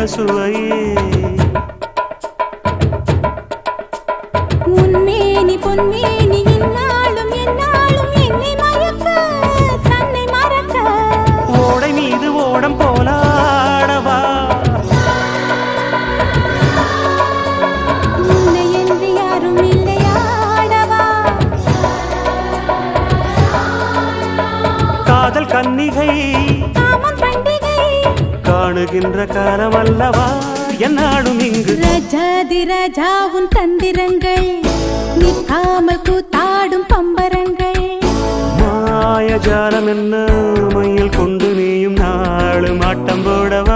சுவையே உன்மேனி பொன்மேனி இந்நாளும் எந்நாளும் என்னை மயக்க தன்னை மறக்க ஓடை மீது ஓடம் போலாடவா உன்னை என்று யாரும் இல்லையாடவா காதல் கன்னிகை காமம் பண்டிகை காணுகின்ற காலம் அல்லவா என்னாடும் இங்கு ரஜாதி ராஜாவும் தந்திரங்கள் நிற்காமல் கூத்தாடும் பம்பரங்கள் மாயஜாலம் என்ன மையில் கொண்டு நீயும் நாளும் ஆட்டம் போடவா